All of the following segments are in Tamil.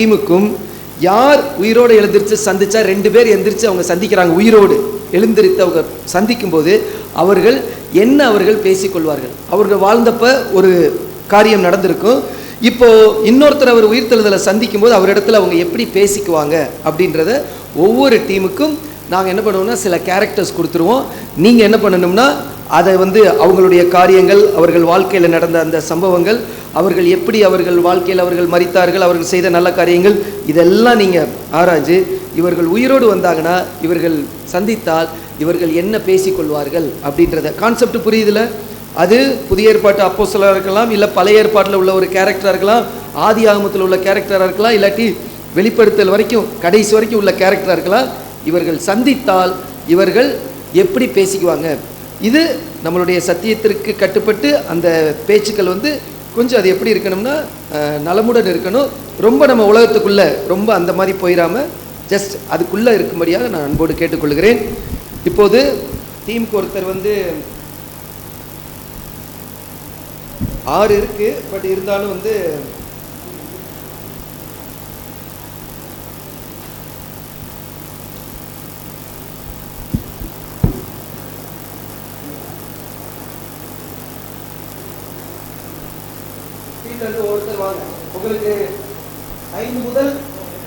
டீமுக்கும் யார் உயிரோடு எழுந்திரிச்சு சந்திச்சா 2 பேர் எந்திரிச்சு அவங்க சந்திக்கிறாங்க. உயிரோடு எழுந்திரித்து அவங்க சந்திக்கும் போது அவர்கள் பேசிக்கொள்வார்கள். அவர்கள் வாழ்ந்தப்ப ஒரு காரியம் நடந்திருக்கும். இப்போ இன்னொருத்தர் அவர் உயிர்த்தெழுதலை சந்திக்கும் போது அவரிடத்துல அவங்க எப்படி பேசிக்குவாங்க அப்படின்றத ஒவ்வொரு டீமுக்கும் நாங்கள் என்ன பண்ணுவோம்னா சில கேரக்டர்ஸ் கொடுத்துருவோம். நீங்கள் என்ன பண்ணணும்னா அதை அவங்களுடைய காரியங்கள், அவர்கள் வாழ்க்கையில் நடந்த அந்த சம்பவங்கள், அவர்கள் எப்படி அவர்கள் வாழ்க்கையில் அவர்கள் மரித்தார்கள், அவர்கள் செய்த நல்ல காரியங்கள், இதெல்லாம் நீங்கள் ஆராய்ஞ்சு இவர்கள் உயிரோடு வந்தாங்கன்னா இவர்கள் சந்தித்தால் இவர்கள் என்ன பேசிக்கொள்வார்கள் அப்படின்றத கான்செப்ட் புரியுதுல. அது புதிய ஏற்பாட்டு அப்போஸ்தலராக இருக்கலாம், இல்லை பழைய ஏற்பாட்டில் உள்ள ஒரு கேரக்டராக இருக்கலாம், ஆதி ஆகமத்தில் உள்ள கேரக்டராக இருக்கலாம், இல்லாட்டி வெளிப்படுத்தல் வரைக்கும் கடைசி வரைக்கும் உள்ள கேரக்டராக இருக்கலாம். இவர்கள் சந்தித்தால் இவர்கள் எப்படி பேசிக்குவாங்க. இது நம்மளுடைய சத்தியத்திற்கு கட்டுப்பட்டு அந்த பேச்சுக்கள் கொஞ்சம் அது எப்படி இருக்கணும்னா நலமுடன் இருக்கணும். ரொம்ப நம்ம உலகத்துக்குள்ளே ரொம்ப அந்த மாதிரி போயிடாமல் ஜஸ்ட் அதுக்குள்ளே இருக்கும்படியாக நான் அன்போடு கேட்டுக்கொள்கிறேன். இப்போது டீமுக்கு ஒருத்தர் 6 இருக்குது. பட் இருந்தாலும் ஒருத்தர் வாங்க. உங்களுக்கு 5 முதல்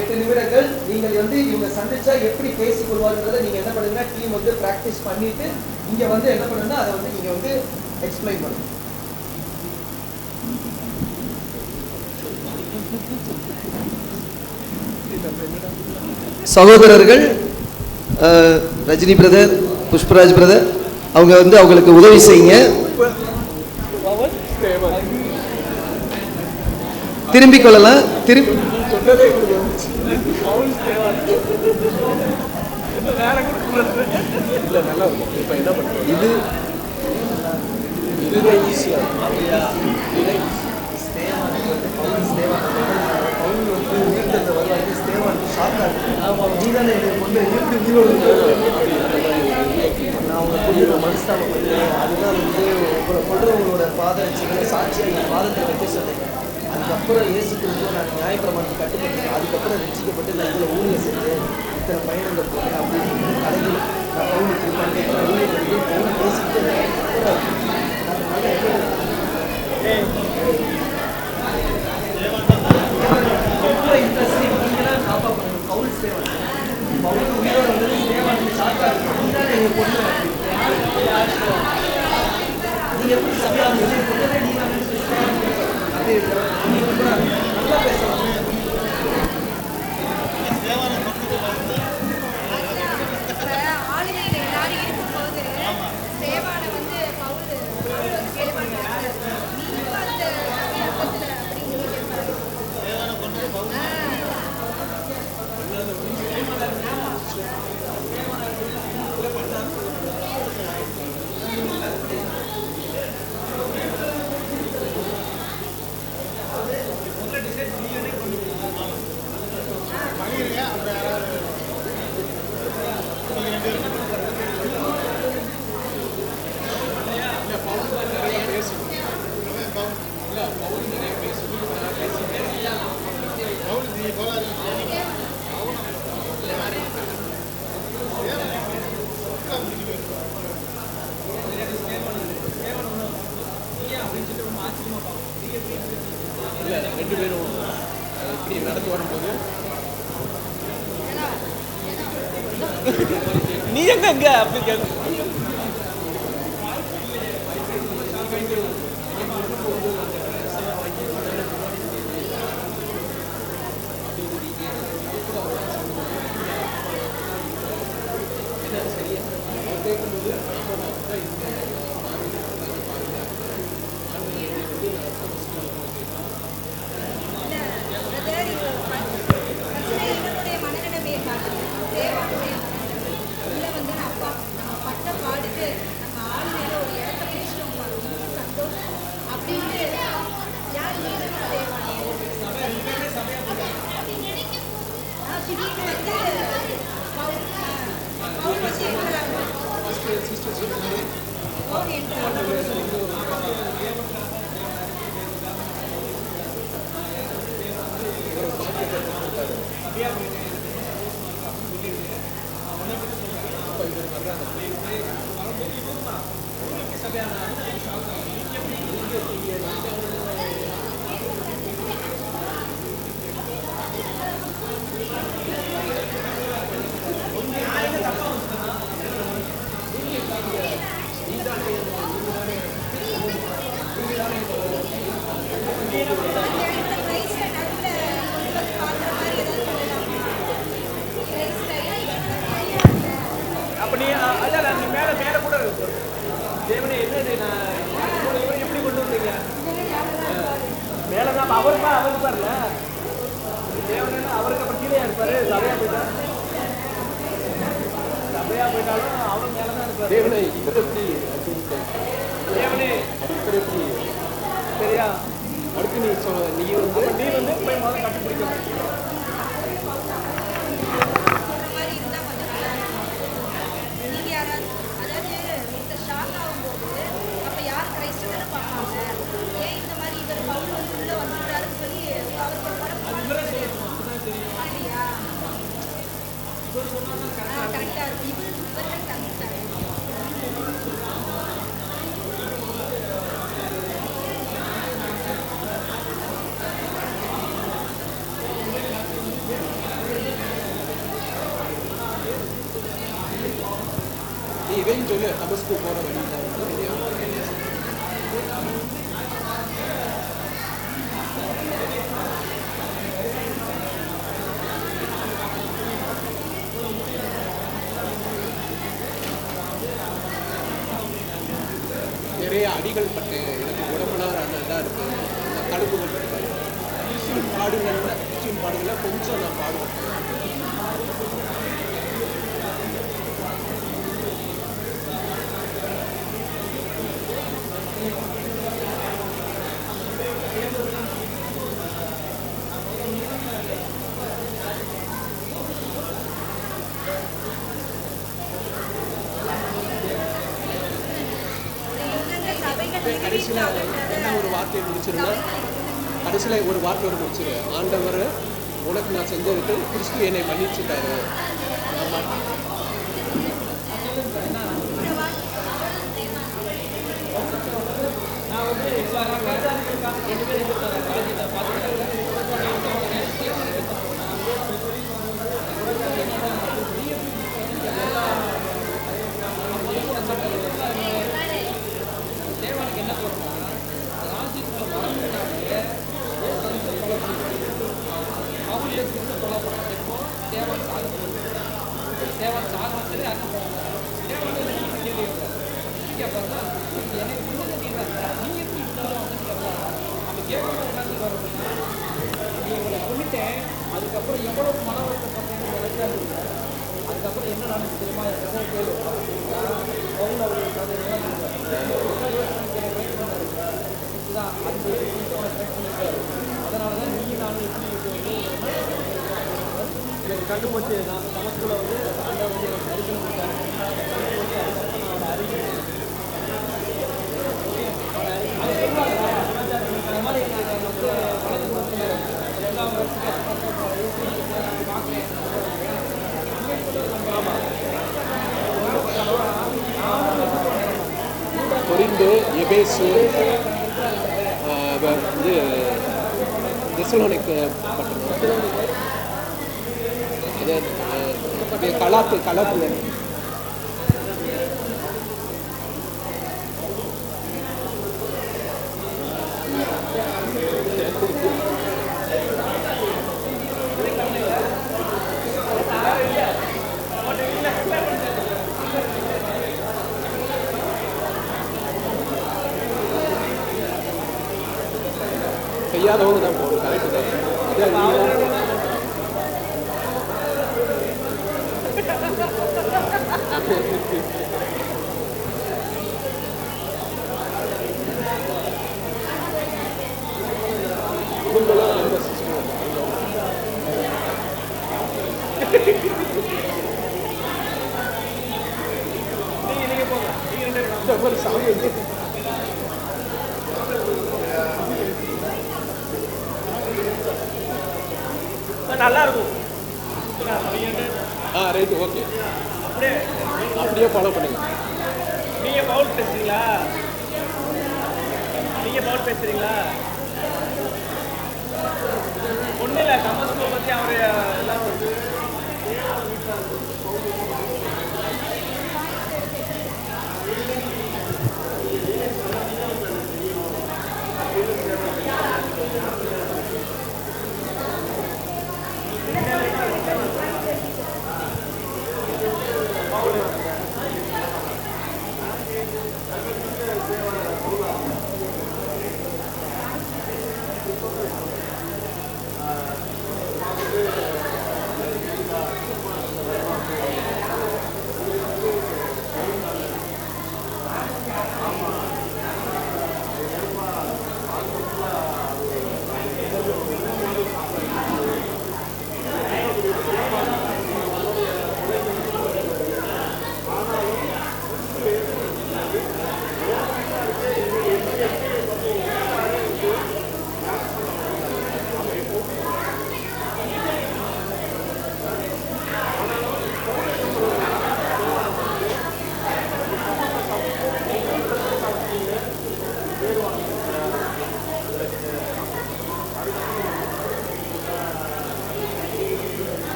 8 நிமிடங்கள் நீங்கள் இவங்க சந்திச்சா எப்படி பேசிக்கொள்வார்ன்றதை நீங்க என்ன பண்ணுங்க, டீம் பிராக்டிஸ் பண்ணிட்டு இங்க என்ன பண்ணுன்னா அதை நீங்க எக்ஸ்பிளைன் பண்ணுங்க. சகோதரர்கள் ரஜினி பிரதர், புஷ்பராஜ் பிரதர் அவங்க அவங்களுக்கு உதவி செய்யுங்க. திரும்பிக் கொள்ளலாம். இது அதுதான் பாதரட்சிகளை சாட்சியாக என் பாதத்தை வைக்க சொன்னேன். அதுக்கப்புறம் இயேசு கிறிஸ்துவ நான் நியாயப்பிரமாணத்துக்கு கட்டுப்பட்டேன். அதுக்கப்புறம் ரட்சிக்கப்பட்டு நான் இதில் ஊழியர் செஞ்சேன், இத்தனை பயணங்கள் போனேன் அப்படின்னு கடையில் நான் பவுனுக்கு பவுன் பேசிக்கிட்டு ரொம்ப இன்ட்ரெஸ்டிங். நீங்களாம் காப்பா பண்ணணும். பவுல் சேவன் பவுல் உயிரோட சேவன் ஷாக்கா இருக்கும். எங்கள் பொண்ணு நீங்கள் எப்படி சமையல் பொண்ணே நீங்கள் நல்லா பேசலாம். ஆளுநர் எல்லாரும் இருக்கும்போது சேவான ரெண்டு பேரும் இப்படி நடந்து வரும்போது நீ எங்க அப்படி கேட்க Okay. அப்போ நீ அதான் நீ மேலே மேலே கூட இருக்கு தேவனே என்னது நான் இவரை எப்படி கொண்டு வந்தீங்க மேலே தான் அவருக்கு பாருல தேவனே அவருக்கு அப்புறம் கீழே இருப்பாரு சபையா போயிட்டாலும் அவர் மேலே தான் இருப்பார் தேவனே தேவனே சரியா அடுத்து நீ வந்து போய் முதல்ல கண்டுபிடிக்கணும் நீங்க யாராவது அதாவது இந்த ஷாக் ஆகும்போது அப்ப யார் கிரைஸ்தவரை பார்ப்பாங்க ஏன் இந்த மாதிரி இவர் பவுல் வந்து உள்ள வந்துட்டாருன்னு சொல்லி அவருக்கு ஒரு படம் இல்லையா கரெக்டா இருக்கு இவர்கள் தந்துட்டாரு இதையும் சொல்லு தமஸ்கு போகிற வழி நிறைய அடிகள் பட்டு எனக்கு உடம்புலாம் இதாக இருக்குது நான் தடுப்புகள் பட்டு கிறிஸ்டின் பாடுகளில் கொஞ்சம் நான் பாடுவேன் கடைசியில் என்ன ஒரு வார்த்தையை முடிச்சிருந்தேன் கடைசியில் ஒரு வார்த்தையோடு முடிச்சிரு ஆண்டவர் உனக்கு நான் செஞ்சதுக்கு கிறிஸ்து என்னை மன்னிச்சுட்டாரு அதுக்கப்புறம் எவ்வளவு மன வருத்தப்பட்டேன்னு அதுக்கப்புறம் என்ன நடந்து தெரியுமா கேள்வி இதுதான் அந்த அதனால தான் நீ நானும் எப்படி எனக்கு கண்டுபிடிச்சி நான் நமக்குள்ள வந்து ஆண்டவர் வந்து எனக்கு தரிசனம் கொடுத்தாரு அந்த மாதிரி நாங்கள் வந்து வளர்த்து எல்லாம் கொரிந்து எபேசு வந்து தெசலோனிக்கு பட்டணம் அது கலாத்துல செய்யாதவங்க தான் போகணும் கரெக்டு தான் இவங்களாம் ரொம்ப சிஸ்டம் நீங்கள் போங்க நீங்கள் 2 பேரும் ஒரு சாமி வந்து நல்லா இருக்கும் ரைட்டு ஓகே அப்படியே ஃபாலோ பண்ணுங்க. நீங்க பவுல் பேசுறீங்களா? நீங்க பவுல் பேசுறீங்களா? ஒன்றும் இல்லை, கமஸ்கோ பற்றி அவர் எல்லாம் வந்து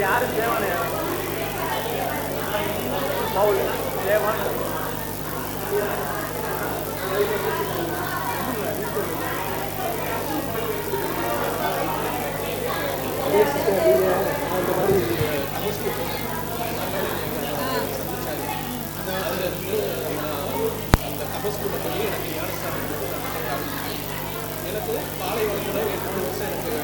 யாரு தேவானே பவுல் தேவான் அந்த தபஸ்குள்ள பண்ணி எனக்கு ஞானஸ்தானம் எனக்கு பாலைவனத்தோட 3 வருஷம் எனக்கு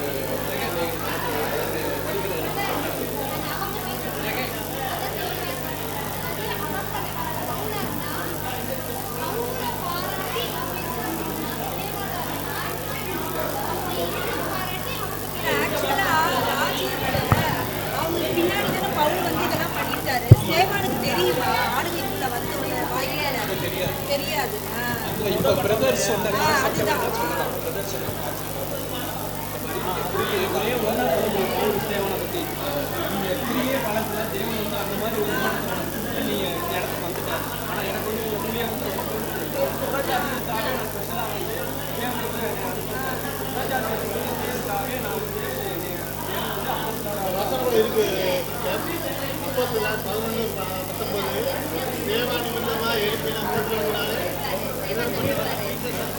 அவங்களுக்கு பின்னாடி தானே பவுல் வந்து இதெல்லாம் பண்ணிட்டாரு. சேவானுக்கு தெரியுமா ஆளுநர்கிட்ட வந்து தெரியாது. இப்போ பிரதர்ஸ் சொன்னாங்க. அதுதான் பிரதர்ஸ் ஒன்றா சொல்லுங்க தேவனை பற்றி. நீங்கள் திரியே காலத்தில் தேவன் வந்து அந்த மாதிரி ஒரு மாற்றத்தை நீங்கள் இந்த இடத்துக்கு வந்துட்டார். ஆனால் எனக்கு வந்து உண்மையாக வந்து புறஜாதிகளுக்காக நான் ஸ்பெஷலாக வந்து தேவனுக்கு புறஜாதிகளுக்காகவே நான் வந்து வசனம் இருக்கு. அப்போஸ்தலர் 11:19 தேவ நிமித்தமா எழுப்பின மூன்றவர்களாலே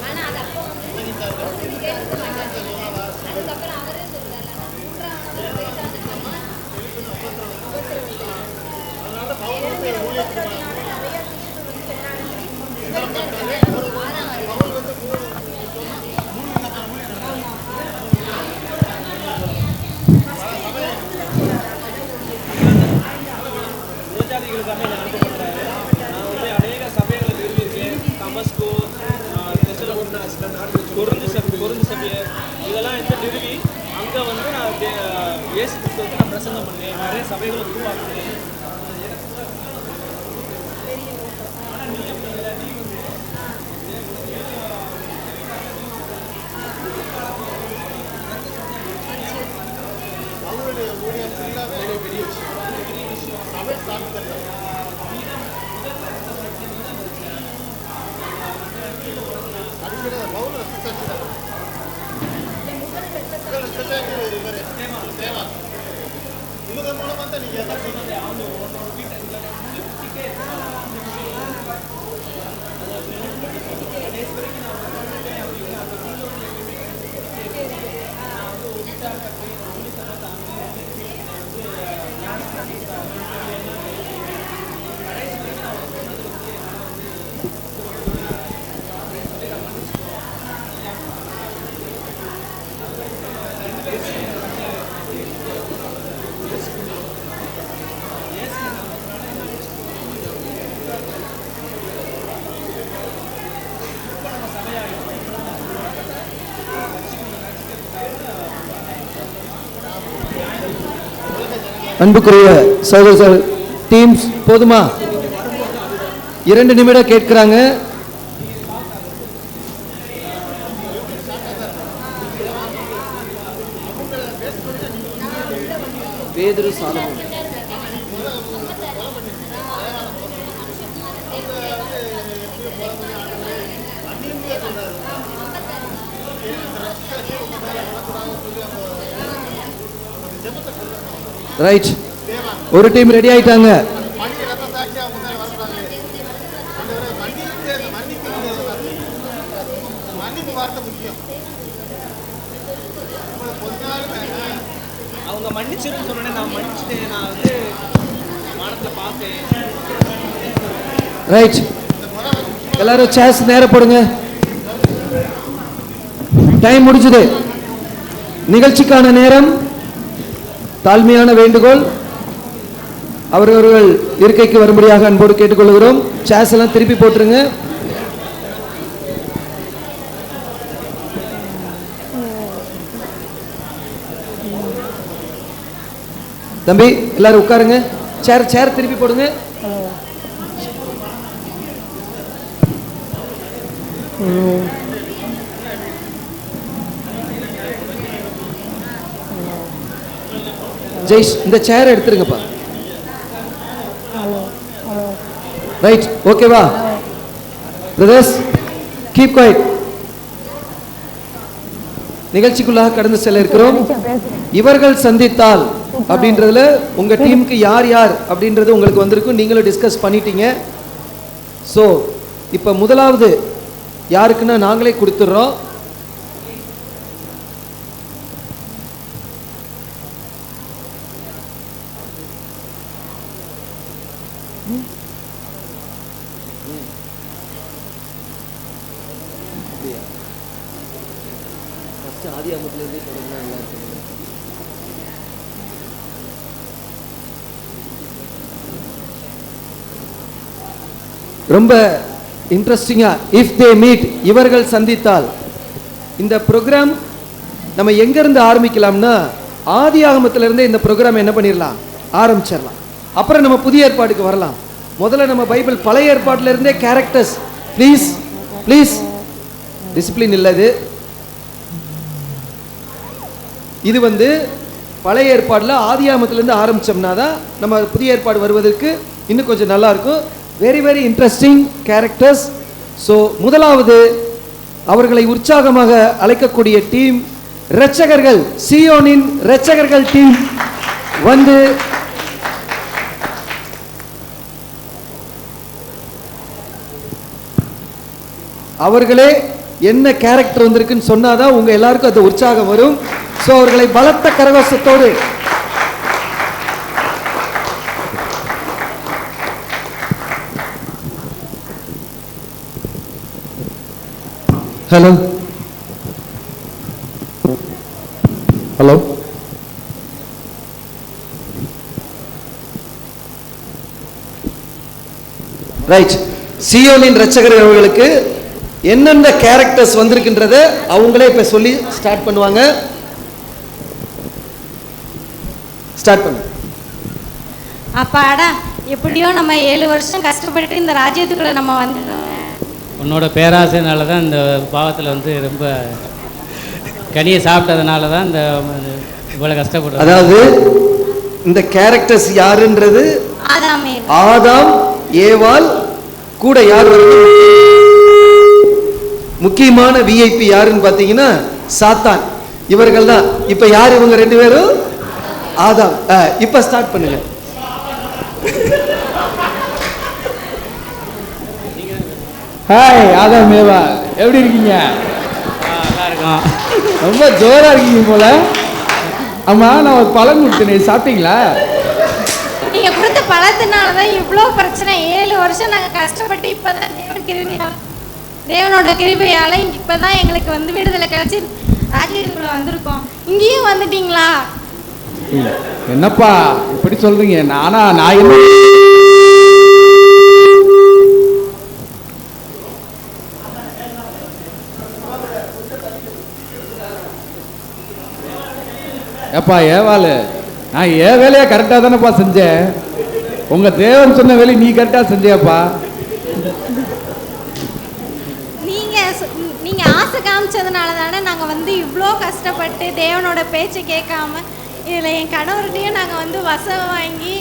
ஆனா அது அப்போ அதுக்கப்புறம் அவரே சொல்றாரு அதனால பவுலுக்கு ஊழியத்துக்கு பவுல் வந்து புறஜாதிகளுக்காக என்னை அனுப்பப்படுறாரு. நான் வந்து அநேக சபைகளை நிறுவியிருக்கேன். தமஸ்கோ, கொருந்து சபை இதெல்லாம் வந்து நிறுவி அங்கே வந்து நான் இயேசு கிறிஸ்துவுக்கு நான் பிரசங்கம் பண்ணேன். நிறைய சபைகளை உருவாக்குனேன். பவுலுடைய ஊழியம் ஃபுல்லாவே பெரிய விஷயம். சபை ஸ்தாபித்தல் அடிக்கடி பவுல் ரசிச்சாச்சு தேவா இவங்க மூலமா தான் நீங்க அன்புக்குரிய சகோதர டீம்ஸ் போதுமா? 2 நிமிடம் கேட்கிறாங்க. பேதுரு சாலமோன் ரைட். ஒரு டீம் ரெடி ஆயிட்டாங்க. அவங்க மன்னிச்சிருன்னு சொன்னேன், நான் மன்னிச்சிட்டேன், நான் வந்து வானத்துல பார்த்தேன். ரைட், எல்லாரும் சேர்ஸ் நேரம் போடுங்க. டைம் முடிஞ்சது. நிகழ்ச்சிக்கான நேரம். தாழ்மையான வேண்டுகோள், அவரவர்கள் இருக்கைக்கு வரும்படியாக அன்போடு கேட்டுக்கொள்கிறோம். சேர்ஸ் எல்லாம் திருப்பி போட்டுருங்க. தம்பி எல்லாரும் உட்காருங்க. சேர் திருப்பி போடுங்க. ஜெய்ஷ் இந்த சேர் எடுத்துருங்கப்பா. ரைட், ஓகேவா பிரதர்ஸ்? Keep quiet. நிகழ்ச்சிக்குள்ளாக கடந்து செல்ல இருக்கிறோம். இவர்கள் சந்தித்தால் அப்படின்றதுல உங்க டீமுக்கு யார் யார் அப்படின்றது உங்களுக்கு வந்திருக்கும். நீங்களும் டிஸ்கஸ் பண்ணிட்டீங்க. ஸோ இப்போ முதலாவது யாருக்குன்னா நாங்களே கொடுத்துட்றோம். ஆதி அமத்திலிருந்தே தொடங்கினா நல்லா இருக்கு. ரொம்ப இன்ட்ரெஸ்டிங்கா இஃப் தே மீட், இவர்கள் சந்தித்தால். இந்த ப்ரோக்ராம் நம்ம எங்கேருந்து ஆரம்பிக்கலாம்னா ஆதி ஆகமத்திலிருந்தே இந்த ப்ரோக்ராம் என்ன பண்ணிடலாம், ஆரம்பிச்சிடலாம். அப்புறம் நம்ம புதிய ஏற்பாடுக்கு வரலாம். முதல்ல நம்ம பைபிள் பழைய ஏற்பாட்டிலிருந்தே கேரக்டர்ஸ். ப்ளீஸ் ப்ளீஸ், டிசிப்ளின் இல்லது. இது வந்து பழைய ஏற்பாடில் ஆதியாகமத்திலேருந்து ஆரம்பித்தோம்னா தான் நம்ம புதிய ஏற்பாடு வருவதற்கு இன்னும் கொஞ்சம் நல்லா இருக்கும். Very very interesting characters. So முதலாவது அவர்களை உற்சாகமாக அழைக்கக்கூடிய டீம் இரட்சகர்கள், சியோனின் இரட்சகர்கள் டீம் வந்து அவர்களே என்ன கேரக்டர் வந்திருக்குன்னு சொன்னாதான் உங்க எல்லாருக்கும் அது உற்சாகம் வரும். ஸோ அவர்களை பலத்த கரகோஷத்தோடு ஹலோ ஹலோ ரைட். சியோனின் இரட்சகர் அவர்களுக்கு என்னென்ன கேரக்டர்ஸ் வந்திருக்கின்றத அவங்களே இப்ப சொல்லி ஸ்டார்ட் பண்ணுவாங்க. ஸ்டார்ட் பண்ணு. அப்பாடா, எப்படியோ நம்ம 7 வருஷம் கஷ்டப்பட்டு இந்த ராஜ்யத்துக்குள்ள நம்ம வந்துட்டோம். உன்னோட பேராசைனால தான் இந்த பாவத்தில் வந்து ரொம்ப கனியை சாப்பிட்டதுனால தான் இந்த இவ்வளோ கஷ்டப்படுறோம். அதாவது இந்த கேரக்டர்ஸ் யாருன்றது ஆதாம், ஏவாள், கூட யார் வருது, முக்கியமான விஐபி யாருன்னு பார்த்தீங்கன்னா சாத்தான். இவர்கள் தான். இப்ப யார் இவங்க 2 பேரும்? ஆதாம். இப்ப ஸ்டார்ட் பண்ணுங்க. ஹாய் ஆதாம், ஏவா, எப்படி இருக்கீங்க? நல்லா இருக்கும். ரொம்ப ஜோரா இருக்கீங்க போல. ஆமா, நான் ஒரு பழம் கொடுத்தேன், சாப்பிட்டீங்களா? நீங்க கொடுத்த பழத்தினால தான் இவ்வளோ பிரச்சனை. 7 வருஷம் நாங்கள் கஷ்டப்பட்டு இப்பதான் தேவனோட கிருபையால இப்பதான் எங்களுக்கு வந்து விடுதலை கிடைச்சி ராஜ்யத்துக்குள்ள வந்திருக்கோம். இங்கேயும் வந்துட்டீங்களா? என்னப்பா இப்படி சொல்றீங்க? நான் என்ன ஏப்பா ஏவாளு, நான் என் வேலையை கரெக்டாக தானேப்பா செஞ்சேன். உங்கள் தேவன் சொன்ன வேலையை நீ கரெக்டாக செஞ்சியாப்பா. நீங்கள் ஆசை காமிச்சதுனால தானே நாங்கள் வந்து இவ்வளோ கஷ்டப்பட்டு தேவனோட பேச்சை கேட்காம இதில் என் கணவர்கிட்டையும் நாங்கள் வந்து வசம் வாங்கி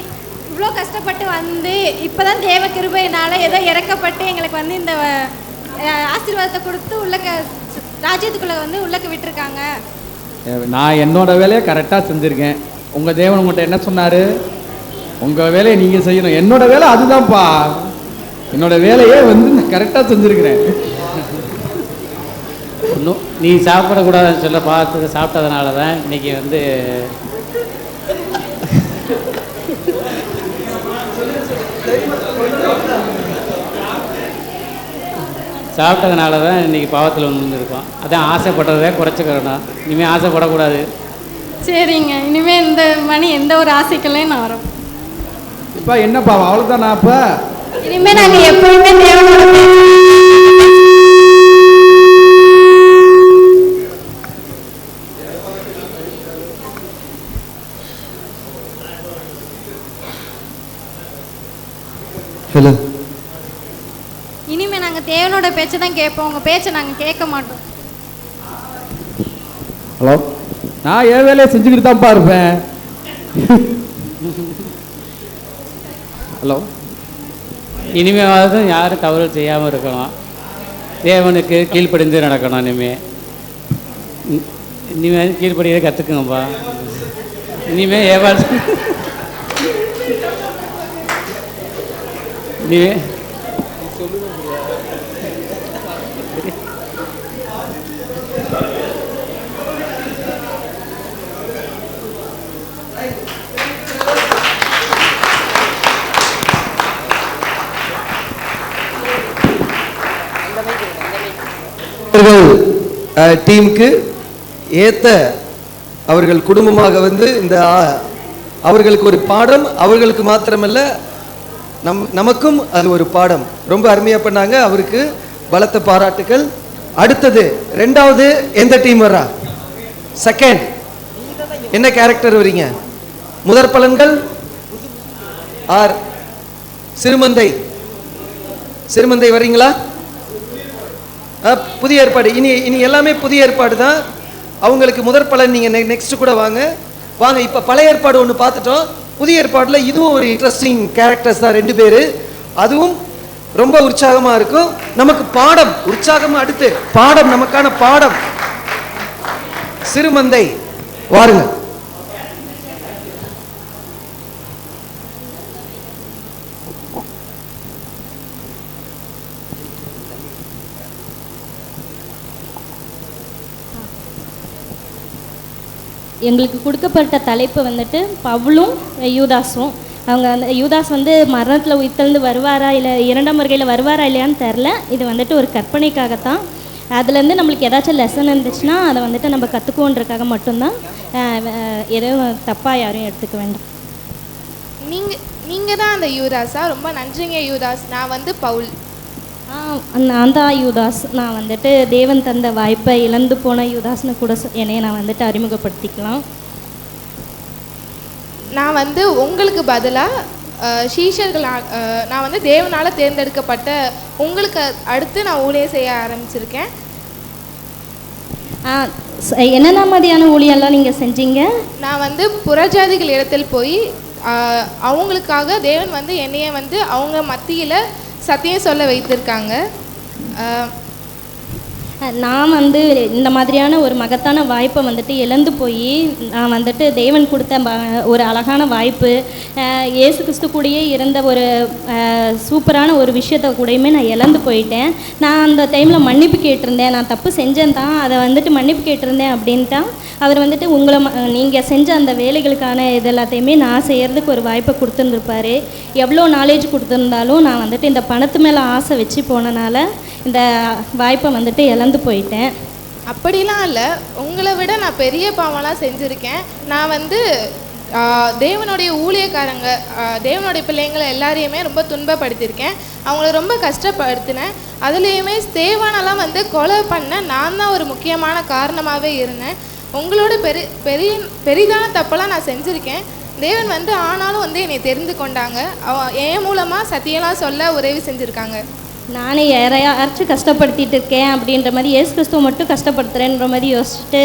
இவ்வளோ கஷ்டப்பட்டு வந்து இப்போ தான் தேவ கிருபையினால் ஏதோ இறக்கப்பட்டு எங்களுக்கு வந்து இந்த ஆசீர்வாதத்தை கொடுத்து ராஜ்யத்துக்குள்ளே வந்து உள்ளக்க விட்டுருக்காங்க. நான் என்னோட வேலையை கரெக்டாக செஞ்சுருக்கேன். உங்கள் தேவன் உங்கள்கிட்ட என்ன சொன்னார்? உங்கள் வேலையை நீங்கள் செய்யணும். என்னோட வேலை அதுதான்ப்பா. என்னோட வேலையே வந்து நான் கரெக்டாக செஞ்சுருக்கிறேன். இன்னும் நீ சாப்பிடக்கூடாதுன்னு சொல்ல பார்த்து சாப்பிட்டதுனால தான் இன்றைக்கி வந்து சாப்பிட்டதுனால தான் இன்றைக்கி பாவத்தில் வந்துருக்கோம். அதான் ஆசைப்பட்டதை குறைச்சிக்கிறோம். இனிமேல் ஆசைப்படக்கூடாது. சரிங்க, இனிமேல் இந்த மணி எந்த ஒரு ஆசைக்களையும் நான் வரோம். இப்போ என்னப்பா அவ்வளோதானா? அப்போ இனிமேல் நாங்கள் எப்பவுமே தேவனோட ஹலோ இனிமேல் நாங்கள் தேவனோட பேச்சை தான் கேட்போம். உங்கள் பேச்சை நாங்கள் கேட்க மாட்டோம். ஹலோ, நான் என் வேலையை செஞ்சுக்கிட்டு தான்ப்பா இருப்பேன். ஹலோ, இனிமேவாவது யாரும் தவறு செய்யாமல் இருக்கணும். தேவனுக்கு கீழ்ப்படிந்து நடக்கணும். இனிமேல் கீழ்ப்படியை கற்றுக்குங்கப்பா. இனிமேல் ஏவாள் இனிமேல் டீமுக்கு ஏத்த அவர்கள் குடும்பமாக வந்து இந்த அவர்களுக்கு ஒரு பாடம், அவர்களுக்கு மாத்திரமல்ல நமக்கும் அது ஒரு பாடம். ரொம்ப அருமையா பண்ணாங்க. அவருக்கு பலத்த பாராட்டுகள். அடுத்தது ரெண்டாவது எந்த டீம் வர்றா? செகண்ட் என்ன கேரக்டர் வரீங்க? முதற் பலன்கள் ஆர் சிறுமந்தை? சிறுமந்தை வர்றீங்களா? புதிய ஏற்பாடு. இனி எல்லாமே புதிய ஏற்பாடு தான். அவங்களுக்கு முதற் பலன் நீங்க நெக்ஸ்ட் கூட வாங்க. இப்ப பழைய ஏற்பாடு ஒன்று பார்த்துட்டோம். புதிய ஏற்பாடுல இதுவும் ஒரு இன்ட்ரெஸ்டிங் கேரக்டர்ஸ் தான், 2 பேரு. அதுவும் ரொம்ப உற்சாகமா இருக்கும். நமக்கு பாடம் உற்சாகமா. அடுத்து பாடம், நமக்கான பாடம். சிறுமந்தை வாருங்க. எங்களுக்கு கொடுக்கப்பட்ட தலைப்பு வந்துட்டு பவுலும் யூதாஸும். அவங்க அந்த யூதாஸ் வந்து மரணத்தில் உயிர்த்தெழுந்து வருவாரா இல்லை 2ஆம் வருகையில் வருவாரா இல்லையான்னு தெரில. இது வந்துட்டு ஒரு கற்பனைக்காகத்தான். அதுலேருந்து நம்மளுக்கு ஏதாச்சும் லெசன் இருந்துச்சுன்னா அதை வந்துட்டு நம்ம கற்றுக்குவோன்றக்காக மட்டும்தான். எதுவும் தப்பாக யாரும் எடுத்துக்க வேண்டாம். நீங்கள் தான் அந்த யூதாஸா? ரொம்ப நன்றிங்க யூதாஸ். நான் வந்து பவுல். நான் தான் யூதாஸ். நான் வந்துட்டு தேவன் தந்த வாய்ப்பை இழந்து போன யூதாஸ்னு கூட என்னையை நான் வந்துட்டு அறிமுகப்படுத்திக்கலாம். நான் வந்து உங்களுக்கு பதிலாக சீஷர்கள், நான் வந்து தேவனால் தேர்ந்தெடுக்கப்பட்ட உங்களுக்கு அடுத்து நான் ஊழியம் செய்ய ஆரம்பிச்சிருக்கேன். என்னென்ன மாதிரியான ஊழியெல்லாம் நீங்கள் செஞ்சீங்க? நான் வந்து புறஜாதிகள் இடத்தில் போய் அவங்களுக்காக தேவன் வந்து என்னைய வந்து அவங்க மத்தியில் சத்தியம் சொல்ல வைத்திருக்காங்க. நான் வந்து இந்த மாதிரியான ஒரு மகத்தான வாய்ப்பை வந்துட்டு இழந்து போய் நான் வந்துட்டு தேவன் கொடுத்த ஒரு அழகான வாய்ப்பு, இயேசு கிறிஸ்து கூடயே இருந்த ஒரு சூப்பரான ஒரு விஷயத்தை கூடயுமே நான் இழந்து போயிட்டேன். நான் அந்த டைமில் மன்னிப்பு கேட்டிருந்தேன். நான் தப்பு செஞ்சேன் தான், அதை வந்துட்டு மன்னிப்பு கேட்டிருந்தேன் அப்படின்ட்டா அவர் வந்துட்டு நீங்கள் செஞ்ச அந்த வேலைகளுக்கான இது எல்லாத்தையுமே நான் செய்கிறதுக்கு ஒரு வாய்ப்பை கொடுத்துருந்துருப்பாரு. எவ்வளோ நாலேஜ் கொடுத்துருந்தாலும் நான் வந்துட்டு இந்த பணத்து மேலே ஆசை வச்சு போனனால இந்த வாய்ப்பை வந்துட்டு இழந்து போயிட்டேன். அப்படிலாம் இல்லை, உங்களை விட நான் பெரிய பாவம்லாம் செஞ்சுருக்கேன். நான் வந்து தேவனுடைய ஊழியக்காரங்க, தேவனுடைய பிள்ளைங்களை எல்லாரையுமே ரொம்ப துன்பப்படுத்தியிருக்கேன். அவங்கள ரொம்ப கஷ்டப்படுத்தினேன். அதுலேயுமே ஸ்தேவானெல்லாம் வந்து கொலை பண்ண நான் தான் ஒரு முக்கியமான காரணமாகவே இருந்தேன். உங்களோட பெரிதான தப்பெல்லாம் நான் செஞ்சுருக்கேன். தேவன் வந்து ஆனாலும் வந்து என்னை தெரிந்து கொண்டாங்க. என் மூலமாக சத்தியெல்லாம் சொல்ல உதவி செஞ்சுருக்காங்க. நானே யாரையாச்சும் கஷ்டப்படுத்திட்டு இருக்கேன் அப்படின்ற மாதிரி இயேசு கிறிஸ்துவ மட்டும் கஷ்டப்படுத்துகிறேன்ற மாதிரி யோசிச்சுட்டு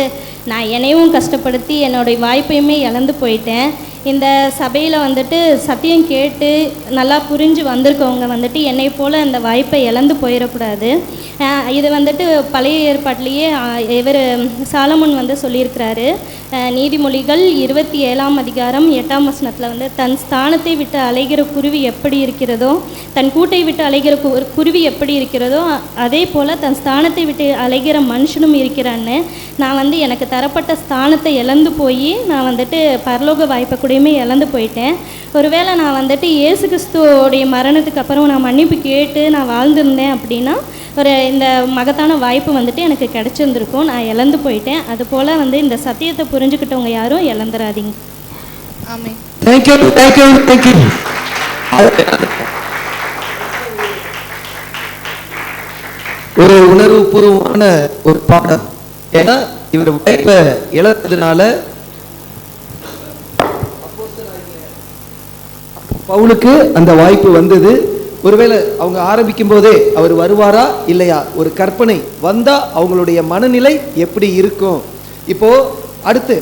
நான் என்னையும் கஷ்டப்படுத்தி என்னுடைய வாய்ப்பையுமே இழந்து போயிட்டேன். இந்த சபையில் வந்துட்டு சத்தியம் கேட்டு நல்லா புரிஞ்சு வந்திருக்கவங்க வந்துட்டு என்னை போல் அந்த வாய்ப்பை இழந்து போயிடக்கூடாது. இது வந்துட்டு பழைய ஏற்பாட்டிலேயே இவர் சாலமோன் வந்து சொல்லியிருக்கிறாரு. நீதிமொழிகள் 27ஆம் அதிகாரம் 8ஆம் வசனத்தில் வந்து தன் ஸ்தானத்தை விட்டு அலைகிற குருவி எப்படி இருக்கிறதோ, தன் கூட்டை விட்டு அலைகிற குருவி எப்படி இருக்கிறதோ அதே போல் தன் ஸ்தானத்தை விட்டு அலைகிற மனுஷனும் இருக்கிறான்னு. நான் வந்து எனக்கு தரப்பட்ட ஸ்தானத்தை இழந்து போய் நான் வந்துட்டு பரலோக வாய்ப்பை கூடயுமே இழந்து போயிட்டேன். ஒருவேளை நான் வந்துட்டு இயேசு கிறிஸ்துவோடைய மரணத்துக்கு அப்புறம் நான் மன்னிப்பு கேட்டு நான் வாழ்ந்திருந்தேன் அப்படின்னா இந்த மகத்தான வாய்ப்பு வந்துட்டு எனக்கு கிடைச்சிருந்துருக்கும். நான் இழந்து போயிட்டேன். அதுபோல் வந்து இந்த சத்தியத்தை புரிஞ்சுக்கிட்டவங்க யாரும் இழந்துடாதீங்க. ஆமென். Thank you thank you thank you. ஒரு உணர்வுபூர்வமான ஒரு பாடம். ஏன்னா இவர் வாய்ப்பை இழந்ததுனால பவுலுக்கு அந்த வாய்ப்பு வந்தது. ஒருவேளை அவங்க ஆரம்பிக்கும் போதே அவர் வருவாரா இல்லையா, ஒரு கற்பனை வந்தா அவங்களுடைய மனநிலை எப்படி இருக்கும். இப்போ அடுத்து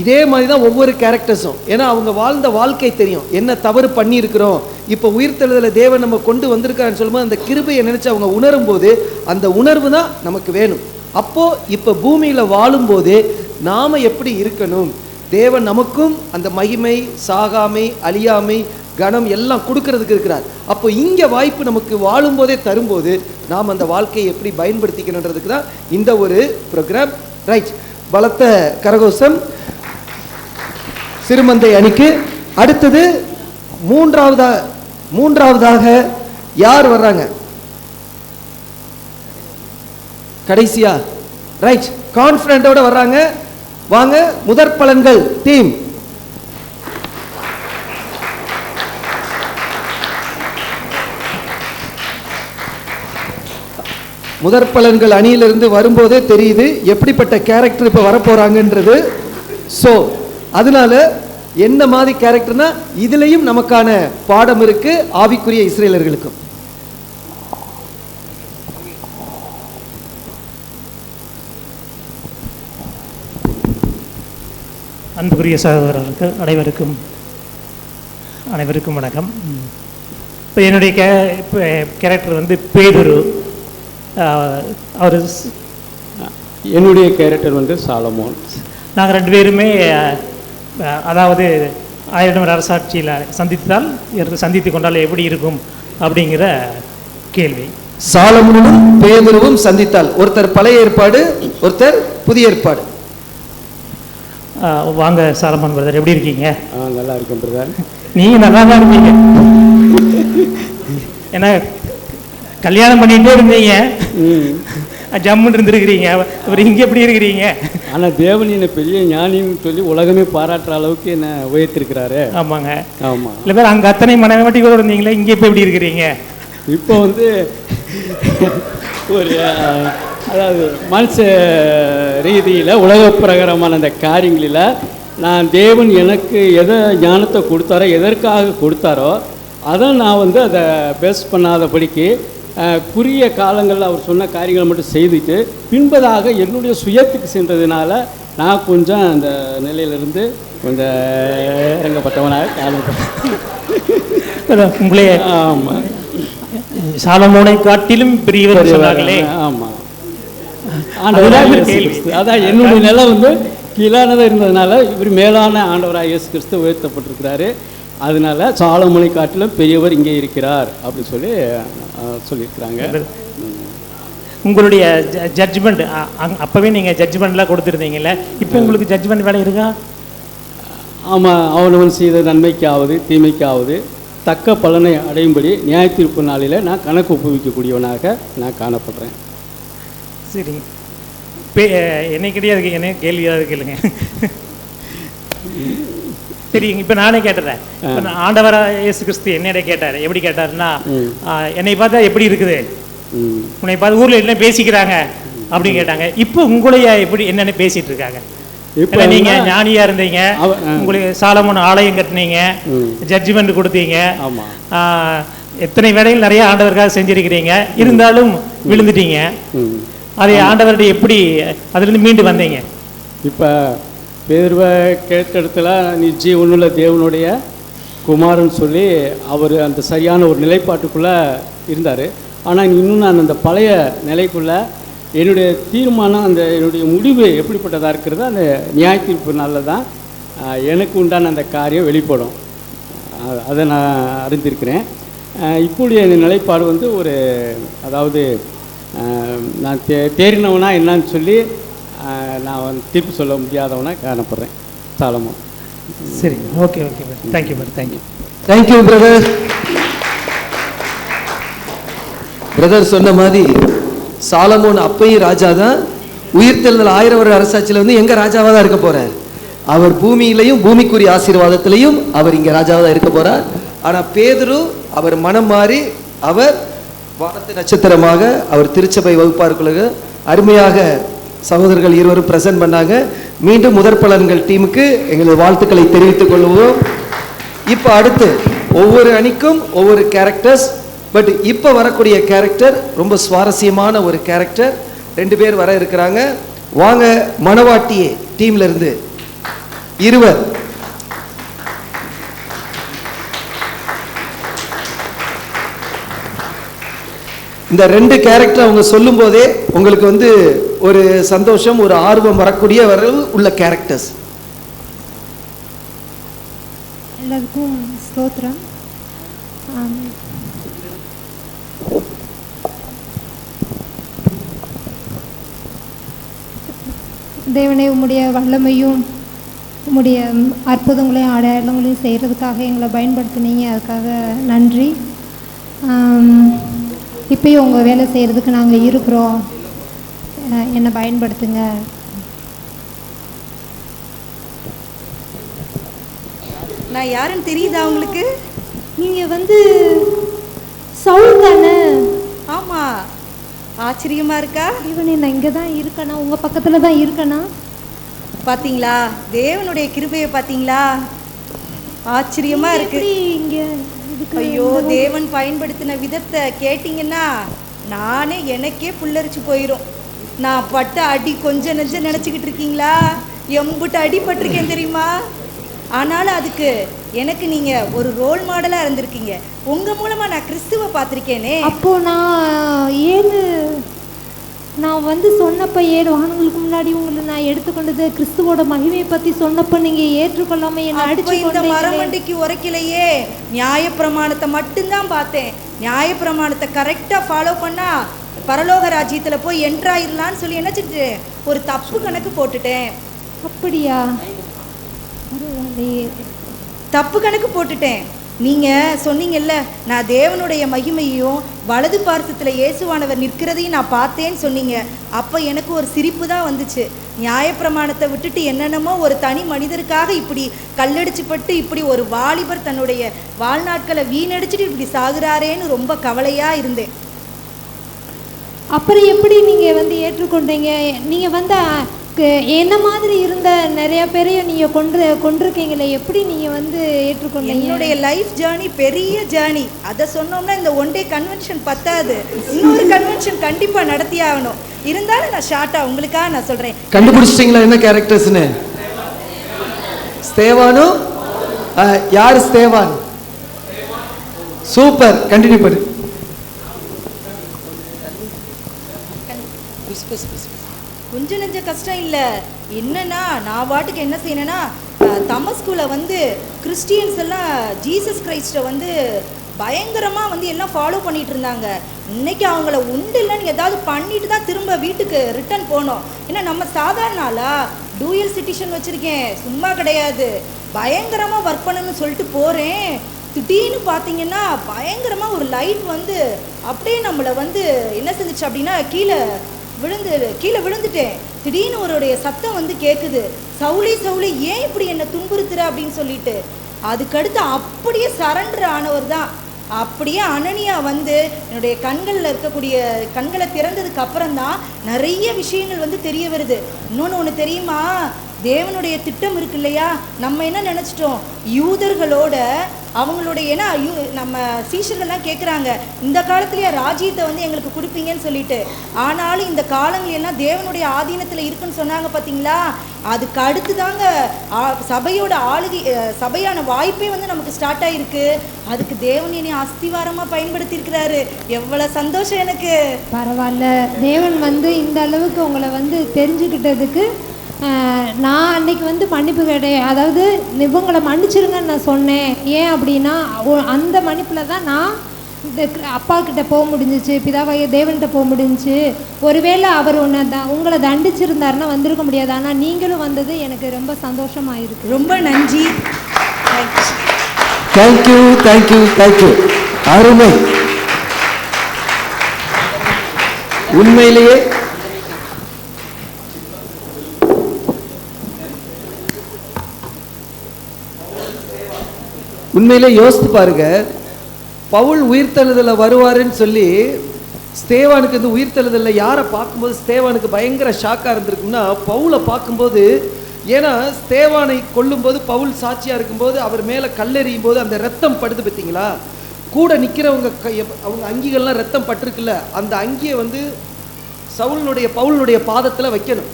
இதே மாதிரி தான் ஒவ்வொரு கேரக்டர்ஸும். ஏன்னா அவங்க வாழ்ந்த வாழ்க்கை தெரியும், என்ன தவறு பண்ணியிருக்கிறோம். இப்போ உயிர்த்தெழுதலை தேவன் நம்ம கொண்டு வந்திருக்காருன்னு சொல்லும்போது அந்த கிருபையை நினைச்சு அவங்க உணரும் போது அந்த உணர்வு தான் நமக்கு வேணும். அப்போ இப்போ பூமியில வாழும்போது நாம எப்படி இருக்கணும், தேவன் நமக்கும் அந்த மகிமை, சாகாமை, அழியாமை, கணம் எல்லாம் கொடுக்கறதுக்கு இருக்கிறார். அப்போ இங்கே வாய்ப்பு நமக்கு வாழும்போதே தரும்போது நாம் அந்த வாழ்க்கையை எப்படி பயன்படுத்திக்கணுன்றதுக்கு தான் இந்த ஒரு ப்ரோக்ராம். ரைட், பலத்த கரகோஷம் சிறுமந்தை அணிக்கு. அடுத்தது மூன்றாவதாக யார் வர்றாங்க கடைசியா? ரைட், கான்ஃபிடென்ட்டோட வர்றாங்க. வாங்க, முதற் பலன்கள் டீம். முதற் பலன்கள் அணியிலிருந்து வரும்போதே தெரியுது எப்படிப்பட்ட கேரக்டர் இப்போ வரப்போறாங்கன்றது. ஸோ அதனால என்ன மாதிரி கேரக்டர்னா இதுலேயும் நமக்கான பாடம் இருக்கு ஆவிக்குரிய இஸ்ரேலர்களுக்கும். அன்புக்குரிய சகோதரர்கள் அனைவருக்கும் வணக்கம். இப்போ என்னுடைய கேரக்டர் வந்து பேதுரு. அவர் என்னுடைய கேரக்டர் வந்து சாலமோன். நாங்கள் ரெண்டு பேருமே அதாவது 1000 அரசாட்சியில் சந்தித்து கொண்டால் எப்படி இருக்கும் அப்படிங்கிற கேள்வி. சாலமோனும் பேதுருவும் சந்தித்தால், ஒருத்தர் பழைய ஏற்பாடு, ஒருத்தர் புதிய ஏற்பாடு. வாங்க சாலமோன் பிரதர், எப்படி இருக்கீங்க? நல்லா இருக்கேன் பிரதர். நீங்கள் நல்லா தான் இருப்பீங்க. ஏன்னா கல்யாணம் பண்ணிகிட்டே இருந்தீங்க, ஜம்முன்னு இருந்துருக்கிறீங்க. அப்புறம் இங்கே எப்படி இருக்கிறீங்க? ஆனால் தேவன் என்னை பெரிய ஞானின்னு சொல்லி உலகமே பாராட்டுற அளவுக்கு என்னை உயர்த்திருக்கிறாரு. ஆமாங்க. ஆமாம். இல்லை பேர் அங்கே அத்தனை மனைவாட்டி கூட இருந்தீங்களே, இங்கே இப்போ எப்படி இருக்கிறீங்க? இப்போ வந்து ஒரு அதாவது மனுஷ ரீதியில் உலக பிரகாரமான அந்த காரியங்களில் நான் தேவன் எனக்கு எதை ஞானத்தை கொடுத்தாரோ, எதற்காக கொடுத்தாரோ அதை நான் வந்து அதை பேஸ் பண்ணாதபடிக்கு குறுகிய காலங்களில் அவர் சொன்ன காரியங்களை மட்டும் செய்துட்டு பின்பதாக என்னுடைய சுயத்துக்கு சென்றதுனால நான் கொஞ்சம் அந்த நிலையிலிருந்து கொஞ்சம் இறங்கப்பட்டவனாக காலப்பட்டேன். உங்களே ஆமாம், சாலமோனை காட்டிலும் பெரியவர் சொன்னார்களே. ஆமாம், அதான் என்னுடைய நிலை வந்து கீழானதாக இருந்ததுனால இவர் மேலான ஆண்டவராக இயேசு கிறிஸ்து உயர்த்தப்பட்டிருக்கிறாரு. அதனால சாலமோனை காட்டிலும் பெரியவர் இங்கே இருக்கிறார் அப்படின்னு சொல்லியிருக்கிறாங்க. உங்களுடைய ஜட்ஜ்மெண்ட் அப்போவே நீங்கள் ஜட்ஜ்மெண்ட்லாம் கொடுத்துருந்தீங்கல்ல, இப்போ உங்களுக்கு ஜட்ஜ்மெண்ட் வேலை இருக்கா? ஆமாம், அவனவன் செய்த நன்மைக்காவது தீமைக்காவது தக்க பலனை அடையும்படி நியாய தீர்ப்பு நாளில் நான் கணக்கு ஒப்புவிக்கக்கூடியவனாக நான் காணப்படுறேன். சரிங்க, என்னை கிடையாது, என்ன கேள்வியாவது கேளுங்க. சரிங்க, இப்போ நானே கேட்டுறேன். ஆண்டவரா இயேசு கிறிஸ்து என்னிட கேட்டார். எப்படி கேட்டாருன்னா, என்னை பார்த்தா எப்படி இருக்குது, உன்னை பார்த்து ஊரில் என்ன பேசிக்கிறாங்க அப்படின்னு கேட்டாங்க. இப்போ உங்களையா எப்படி என்னென்ன பேசிகிட்டு இருக்காங்க? இப்போ நீங்க ஞானியா இருந்தீங்க, உங்களுக்கு சாலமோன் ஆலயம் கட்டினீங்க, ஜட்ஜ்மெண்ட் கொடுத்தீங்க. எத்தனை வேலைகள் நிறைய ஆண்டவருக்காக செஞ்சிருக்கிறீங்க, இருந்தாலும் விழுந்துட்டீங்க. அதை ஆண்டவர்கிட்ட எப்படி அதுலேருந்து மீண்டு வந்தீங்க? இப்போ பேர்வை கேட்ட இடத்துல நீ ஜீவனுள்ள தேவனுடைய குமாரன் சொல்லி அவர் அந்த சரியான ஒரு நிலைப்பாட்டுக்குள்ளே இருந்தார். ஆனால் இன்னும் நான் அந்த பழைய நிலைக்குள்ளே என்னுடைய தீர்மானம், அந்த என்னுடைய முடிவு எப்படிப்பட்டதாக இருக்கிறது, அந்த நியாய தீர்ப்பு நாளில் தான் எனக்கு உண்டான அந்த காரியம் வெளிப்படும். அதை நான் அறிந்திருக்கிறேன். இப்போடைய நிலைப்பாடு வந்து ஒரு, அதாவது நான் தேறினவனா என்னன்னு சொல்லி நான் தீர்ப்பு சொல்ல முடியாதவனா காணப்படுறேன். சாலமோன். சரி, okay okay, thank you thank you thank you brother. Brother சொன்ன மாதிரி சாலமோன் அப்பையும் ராஜா தான். உயிர்த்தெழுதல் 1000 வருட அரசாட்சியில் வந்து எங்க ராஜாவாக தான் இருக்க போறார். அவர் பூமியிலையும் பூமிக்குரிய ஆசீர்வாதத்திலையும் அவர் இங்கே ராஜாவாக தான் இருக்க போறார். ஆனால் பேதுரு அவர் மனம் மாறி அவர் வானத்து நட்சத்திரமாக அவர் திருச்சபை வகுப்பாருக்குள்ள அருமையாக சகோதரர்கள் இருவரும் பிரசன்ட் பண்ணாங்க. மீண்டும் முதற் பலன்கள் டீமுக்கு எங்களது வாழ்த்துக்களை தெரிவித்துக் கொள்வோம். இப்போ அடுத்து ஒவ்வொரு அணிக்கும் ஒவ்வொரு கேரக்டர்ஸ். பட் இப்போ வரக்கூடிய கேரக்டர் ரொம்ப சுவாரஸ்யமான ஒரு கேரக்டர். 2 பேர் வர இருக்கிறாங்க. வாங்க மணவாட்டியே டீம்ல இருந்து இருவர். இந்த 2 கேரக்டர் அவங்க சொல்லும் போதே உங்களுக்கு வந்து ஒரு சந்தோஷம், ஒரு ஆர்வம் வரக்கூடிய உள்ள கேரக்டர்ஸ். எல்லாருக்கும் ஸ்தோத்திரம். தேவனே, உம்முடைய வல்லமையும் உம்முடைய அற்புதங்களையும் அடையாளங்களையும் செய்கிறதுக்காக எங்களை பயன்படுத்தினீங்க. அதுக்காக நன்றி. இப்பயும் உங்கள் வேலை செய்கிறதுக்கு நாங்கள் இருக்கிறோம். என்னை பயன்படுத்துங்க. நான் யாருன்னு தெரியுதா உங்களுக்கு? நீங்கள் வந்து சவுல் தானே? ஆமாம். ஆச்சரியமா இருக்கா? இவனே, நான் இங்கே தான் இருக்கேனா? உங்கள் பக்கத்தில் தான் இருக்கேனா? பார்த்தீங்களா தேவனுடைய கிருபையை? பார்த்தீங்களா? ஆச்சரியமா இருக்கு. இங்கே ஐயோ, தேவன் பயன்படுத்தின விதத்தை கேட்டிங்கன்னா நானே எனக்கே புல்லரிச்சு போயிடும். நான் பட்ட அடி கொஞ்சம் நெஞ்சம் நினச்சிக்கிட்டு இருக்கீங்களா? எம்புட்டு அடி பட்டிருக்கேன் தெரியுமா? ஆனாலும் அதுக்கு எனக்கு நீங்கள் ஒரு ரோல் மாடலாக இருந்திருக்கீங்க. உங்கள் மூலமாக நான் கிறிஸ்துவை பார்த்துருக்கேனே. அப்போது நான் வந்து சொன்னப்போ 7 வாரங்களுக்கு முன்னாடி உங்களை நான் எடுத்துக்கொண்டது கிறிஸ்துவோட மகிமையை பற்றி சொன்னப்போ நீங்கள் ஏற்றுக்கொள்ளாமல் என்னை அடிச்சு இந்த மரமண்டைக்கு உரைக்கலையே. நியாயப்பிரமாணத்தை மட்டும்தான் பார்த்தேன். நியாயப்பிரமாணத்தை கரெக்டாக ஃபாலோ பண்ணால் பரலோக ராஜ்யத்தில் போய் என்ட்ராயிடலான்னு சொல்லி நினச்சிட்டு ஒரு தப்பு கணக்கு போட்டுட்டேன். அப்படியா? தப்பு கணக்கு போட்டுட்டேன். நீங்கள் சொன்னீங்கல்ல, நான் தேவனுடைய மகிமையும் வலது பார்சத்தில் இயேசுவானவர் நிற்கிறதையும் நான் பார்த்தேன்னு சொன்னீங்க. அப்போ எனக்கு ஒரு சிரிப்பு தான் வந்துச்சு. நியாயப்பிரமாணத்தை விட்டுட்டு என்னென்னமோ ஒரு தனி மனிதருக்காக இப்படி கல்லடிச்சுப்பட்டு இப்படி ஒரு வாலிபர் தன்னுடைய வாழ்நாட்களை வீணடிச்சுட்டு இப்படி சாகுறாரேன்னு ரொம்ப கவலையாக இருந்தேன். அப்புறம் எப்படி நீங்கள் வந்து ஏற்றுக்கொண்டீங்க? நீங்கள் வந்து என்ன மாதிரி இருந்த நிறைய பேரையும் நீங்கள் கொண்டிருக்கீங்களே, எப்படி நீங்கள் வந்து ஏற்றுக்கொண்டீங்க? என்னுடைய லைஃப் ஜேர்னி பெரிய ஜேர்னி. அதை சொன்னோம்னா இந்த ஒன் டே கன்வென்ஷன் பத்தாது. இன்னொரு கன்வென்ஷன் கண்டிப்பாக நடத்தி ஆகணும். இருந்தாலும் நான் ஷார்ட்டாக உங்களுக்காக நான் சொல்கிறேன். கண்டுபிடிச்சிட்டிங்களா என்ன கேரக்டர்ஸ்னு? ஸ்தேவானு. யார் ஸ்தேவான்? சூப்பர், கண்டினியூ பண்ணு. கொஞ்சம் நெஞ்ச கஷ்டம் இல்லை. என்னன்னா நான் பாட்டுக்கு என்ன செய்யணுன்னா, தமஸ்குவில் வந்து கிறிஸ்டியன்ஸ் எல்லாம் ஜீசஸ் கிரைஸ்ட்டை வந்து பயங்கரமாக வந்து எல்லாம் ஃபாலோ பண்ணிகிட்டு இருந்தாங்க. இன்றைக்கி அவங்கள உண்டு இல்லைன்னு ஏதாவது பண்ணிட்டு தான் திரும்ப வீட்டுக்கு ரிட்டர்ன் போனோம். ஏன்னா நம்ம சாதாரண ஆளா டூயல் சிட்டிசன் வச்சுருக்கேன், சும்மா கிடையாது. பயங்கரமாக ஒர்க் பண்ணணும்னு சொல்லிட்டு போகிறேன். திடீர்னு பார்த்தீங்கன்னா பயங்கரமாக ஒரு லைட் வந்து அப்படியே நம்மளை வந்து என்ன செஞ்சிச்சு அப்படின்னா கீழே விழுந்துட்டேன். திடீர்னு ஒருடைய சத்தம் வந்து கேட்குது, சவுளி சவுளி ஏன் இப்படி என்னை துன்புறுத்துற அப்படின்னு சொல்லிட்டு. அதுக்கடுத்து அப்படியே சரண்டர் ஆனவர் தான். அப்படியே அனனியா வந்து என்னுடைய கண்களில் இருக்கக்கூடிய கண்களை திறந்ததுக்கு அப்புறம்தான் நிறைய விஷயங்கள் வந்து தெரிய வருது. இன்னொன்று தெரியுமா, தேவனுடைய திட்டம் இருக்கு இல்லையா. நம்ம என்ன நினச்சிட்டோம், யூதர்களோட அவங்களுடைய ஏன்னா நம்ம சீஷர்கள்லாம் கேட்குறாங்க, இந்த காலத்துலேயே ராஜ்யத்தை வந்து எங்களுக்கு கொடுப்பீங்கன்னு சொல்லிட்டு. ஆனாலும் இந்த காலங்கள் எல்லாம் தேவனுடைய ஆதீனத்தில் இருக்குன்னு சொன்னாங்க பார்த்தீங்களா. அதுக்கு அடுத்து தாங்க சபையோட ஆளுகை, சபையான வாய்ப்பே வந்து நமக்கு ஸ்டார்ட் ஆகிருக்கு. அதுக்கு தேவன் என்னை அஸ்திவாரமாக பயன்படுத்தியிருக்கிறாரு. எவ்வளோ சந்தோஷம் எனக்கு. பரவாயில்ல, தேவன் வந்து இந்த அளவுக்கு உங்களை வந்து தெரிஞ்சுக்கிட்டதுக்கு நான் அன்றைக்கி வந்து மன்னிப்பு அதாவது இவங்களை மன்னிச்சிருங்கன்னு நான் சொன்னேன். ஏன் அப்படின்னா அந்த மன்னிப்பில் தான் நான் இந்த அப்பா கிட்ட போக முடிஞ்சிச்சு, பிதாவாகிய தேவன்கிட்ட போக முடிஞ்சிச்சு. ஒருவேளை அவர் உங்களை தண்டிச்சிருந்தாருன்னா வந்திருக்க முடியாது. ஆனால் நீங்களும் வந்தது எனக்கு ரொம்ப சந்தோஷமாக இருக்குது. ரொம்ப நன்றி. Thank you thank you thank you. அருமை. உண்மையிலேயே உண்மையிலே யோசித்து பாருங்க. பவுல் உயிர்த்தெழுதலில் வருவாருன்னு சொல்லி ஸ்தேவானுக்கு வந்து உயிர்த்தெழுதலில் யாரை பார்க்கும்போது ஸ்தேவானுக்கு பயங்கர ஷாக்காக இருந்திருக்குன்னா பவுலை பார்க்கும்போது. ஏன்னா ஸ்தேவானை கொல்லும்போது பவுல் சாட்சியாக இருக்கும்போது அவர் மேலே கல்லெறியும் போது அந்த ரத்தம் படுது பார்த்தீங்களா. கூட நிற்கிறவங்க அவங்க அங்கிகள்லாம் ரத்தம் பட்டிருக்குல்ல, அந்த அங்கியை வந்து பவுலுடைய பாதத்தில் வைக்கணும்.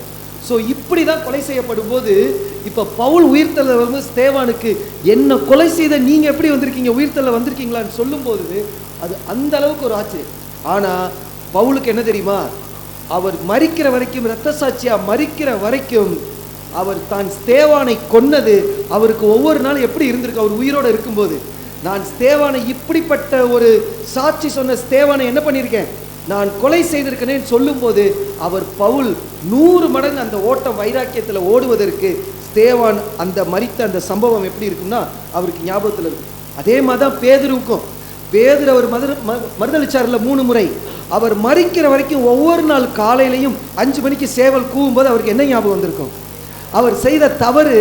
ஸோ இப்படி தான் கொலை செய்யப்படும் போது இப்போ பவுல் உயிர்த்தெழுதல் வந்து ஸ்தேவானுக்கு என்ன கொலை செய்த நீங்கள் எப்படி வந்திருக்கீங்க, உயிர்த்தெழுதல் வந்திருக்கீங்களான்னு சொல்லும்போது அது அந்த அளவுக்கு ஒரு ஆச்சரியம். ஆனால் பவுலுக்கு என்ன தெரியுமா, அவர் மரிக்கிற வரைக்கும், இரத்த சாட்சியாக மரிக்கிற வரைக்கும் அவர் தான் ஸ்தேவானை கொன்னது அவருக்கு ஒவ்வொரு நாளும் எப்படி இருந்திருக்கு. அவர் உயிரோடு இருக்கும்போது நான் ஸ்தேவானை இப்படிப்பட்ட ஒரு சாட்சி சொன்ன ஸ்தேவானை என்ன பண்ணியிருக்கேன், நான் கொலை செய்திருக்கேன்னு சொல்லும்போது அவர் பவுல் 100 மடங்கு அந்த ஓட்டம் வைராக்கியத்தில் ஓடுவதற்கு ஸ்தேவான் அந்த மரித்த அந்த சம்பவம் எப்படி இருக்குன்னா அவருக்கு ஞாபகத்தில் இருக்கும். அதே மாதிரி தான் பேதுருவுக்கும். பேதுரு அவர் மறுதளிச்சார்ல 3 முறை. அவர் மரிக்கிற வரைக்கும் ஒவ்வொரு நாள் காலையிலையும் 5 மணிக்கு சேவல் கூவும்போது அவருக்கு என்ன ஞாபகம் வந்திருக்கும், அவர் செய்த தவறு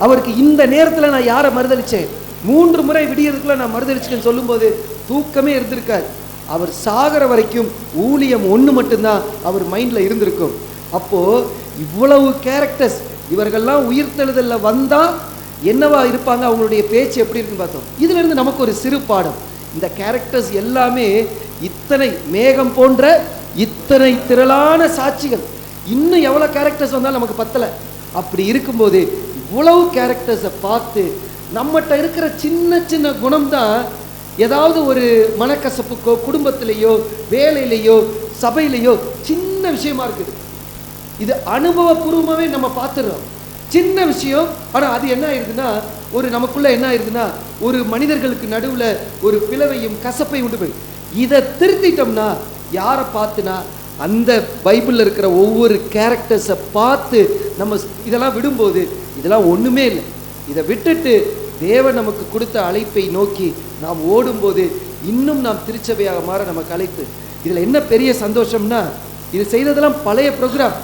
அவருக்கு இந்த நேரத்தில் நான் யாரை மறுதளித்தேன், 3 முறை விடியறதுக்குள்ள நான் மறுதளிச்சேன்னு சொல்லும்போது தூக்கமே இருந்திருக்காரு. அவர் சாகிற வரைக்கும் ஊழியம் ஒன்று மட்டும்தான் அவர் மைண்டில் இருந்திருக்கும். அப்போது இவ்வளவு கேரக்டர்ஸ் இவர்கள்லாம் உயிர்த்தெழுதலில் வந்தால் என்னவா இருப்பாங்க, அவங்களுடைய பேச்சு எப்படி இருக்குன்னு பார்த்தோம். இதிலிருந்து நமக்கு ஒரு சிறு பாடம். இந்த கேரக்டர்ஸ் எல்லாமே இத்தனை மேகம் போன்ற இத்தனை திரளான சாட்சிகள், இன்னும் எவ்வளோ கேரக்டர்ஸ் வந்தாலும் நமக்கு பத்தலை. அப்படி இருக்கும்போது இவ்வளவு கேரக்டர்ஸை பார்த்து நம்மகிட்ட இருக்கிற சின்ன சின்ன குணம்தான் ஏதாவது ஒரு மனக்கசப்புக்கோ குடும்பத்திலேயோ வேலையிலையோ சபையிலையோ சின்ன விஷயமா இருக்குது. இது அனுபவபூர்வமாகவே நம்ம பார்த்துடுறோம். சின்ன விஷயம், ஆனால் அது என்ன ஆயிடுதுன்னா ஒரு நமக்குள்ள என்ன ஆயிடுதுன்னா ஒரு மனிதர்களுக்கு நடுவில் ஒரு பிளவையும் கசப்பை உண்டு போய் இதை திருத்திட்டோம்னா யாரை பார்த்துனா அந்த பைபிளில் இருக்கிற ஒவ்வொரு கேரக்டர்ஸை பார்த்து நம்ம இதெல்லாம் விடும்போது இதெல்லாம் ஒன்றுமே இல்லை. இதை விட்டுட்டு தேவன் நமக்கு கொடுத்த அழைப்பை நோக்கி நாம் ஓடும்போது இன்னும் நாம் திருச்சபையாக மாற நமக்கு அழைப்பு. இதில் என்ன பெரிய சந்தோஷம்னா இது செய்ததெல்லாம் பழைய ப்ரோக்ராம்